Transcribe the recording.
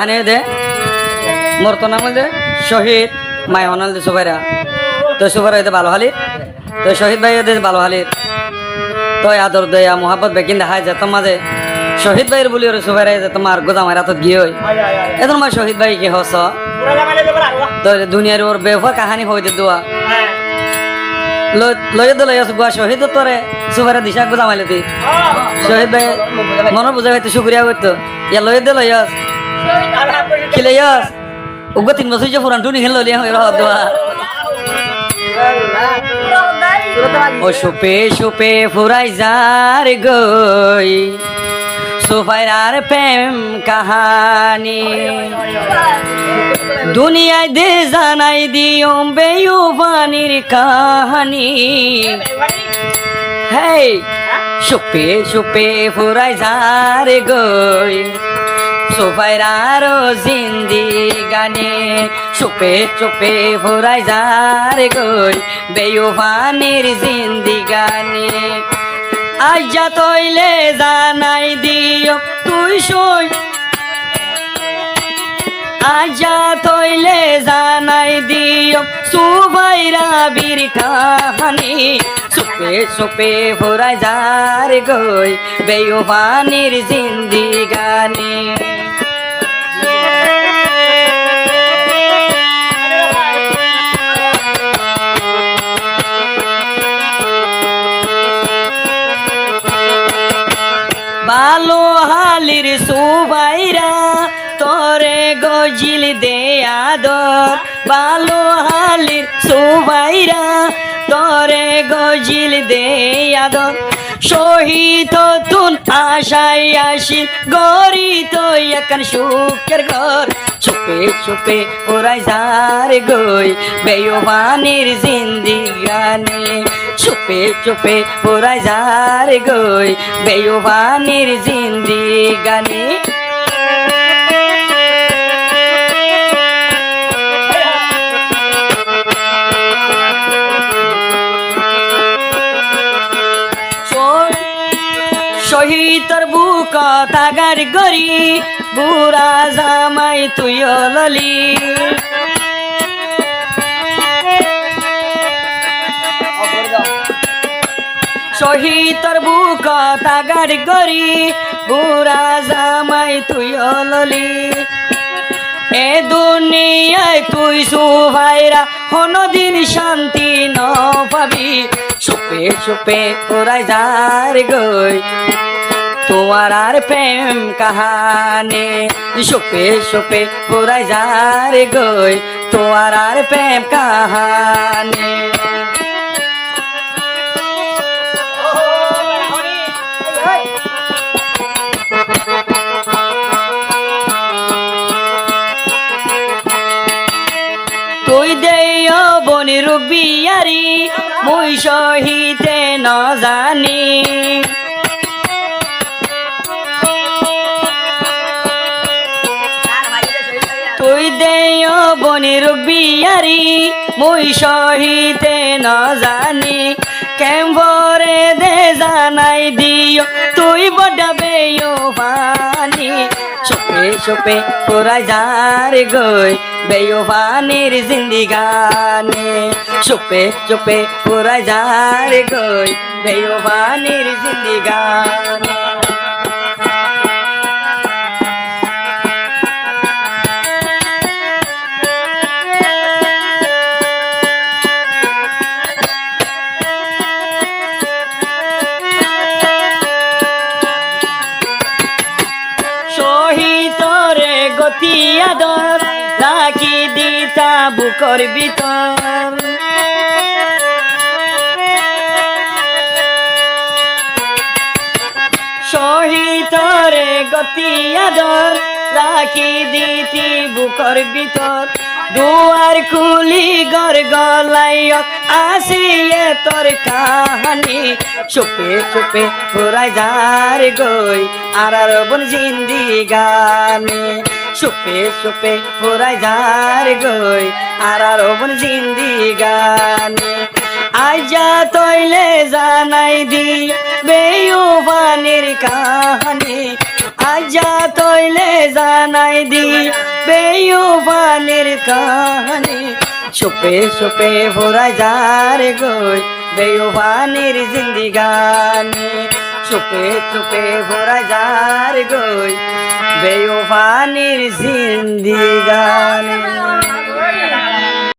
আনে দে মোর তো নাম দে শহীদ মাই হনাল দে সুবাইরা তো সুবাইরা দে ভালো হালি তো শহীদ ভাই দে ভালো হালি তো আদর দয়া মোহাব্বত বেকিন দেখায় যে মাঝে শহীদ ভাইয়ের বলি ওরে সুবাইরা যে তোমার গোদা মারা তো গিয়ে হই এখন মা শহীদ ভাই কি হস তো দুনিয়ার ওর বেফা কাহানি হই দে দোয়া লয়ে দে লয়ে গুয়া শহীদ তোরে সুবাইরা দিশা গোদা মাইলে দি শহীদ ভাই মনে বুঝা হইতে শুকরিয়া করতো ইয়া লয়ে দে লয়ে Kilayas, ugatin mo siya furan duning hello liang iro doa. O shupe shupe furai jar goi, sufairar pem kahani. Dunia de zanai diom beyuvanir kahani. Hey, shupe shupe furai jar goi. সুফাইরারো জিন্দিগানি চুপে চুপে ফুরাই যারে গই বেয়ুফানির জিন্দিগানি আইজা তইলে জানাই দিও তুই সই আইজা তইলে জানাই দিও সুফাইরা বীর কাহানি চুপে চুপে ফুরাই যারে গই বেয়ুফানির জিন্দিগানি বালো হালির সুবাইরা তোরে গজিল দে আদর বালো হালির সুবাইরা তোরে গজিল দে আদর শহীদ তুন আশাই আসিল গরি তো এখন সুখের ঘর চুপে চুপে ওরাই যার গই বেয়ুবানির জিন্দিগানি চুপে চুপে ওরাই যার গই বেয়ুবানির জিন্দিগানি শহীদর বুক তাগার গরি বুড়া জামাই তুই ললি শহীদর বুক তাগার গরি বুড়া জামাই তুই ললি এ দুনিয়ায় তুই সুভাইরা কোনদিন শান্তি ন পাবি চুপে চুপে ওরাই যার গই তোমার আর প্রেম কাহানে চুপে চুপে ওরাই যার গই তোমার আর প্রেম কাহানে তুই দেয় বনি রুবিয়ারি মুই সহিতে ন জানি তুই দেয় বনি রুবিয়ারি মুই সহিতে ন জানি কেম্বরে দে জানাই দিও তুই বডাবে পানি চুপে চুপে পুরাই যার গই বেয়ুবানির জিন্দিগানি চুপে চুপে পুরাই যার গই বেয়ুবানির জিন্দিগানি শহীদরে গতি আদর রাখি দিতা বুকর ভিতর শহীদরে গতি আদর রাখি দিতি বুকর ভিতর দুয়ার খুলি গর গলাই আসিয়ে তোর কাহানি চুপে চুপে পুরাই যার গই আর বন জিন্দিগানি চুপে চুপে পুরাই যার গই আর বন জিন্দিগানি আইজা তইলে জানাই দি বেয়ুবানির কাহানি আজা তৈলে জানাই দি বেয়ুবানের কাহানি সুপে সুপে ভোরা যার গই বেয়ুবানের জিন্দিগানি সুপে সুপে ভোরা যার গই বেয়ুবানের জিন্দিগানি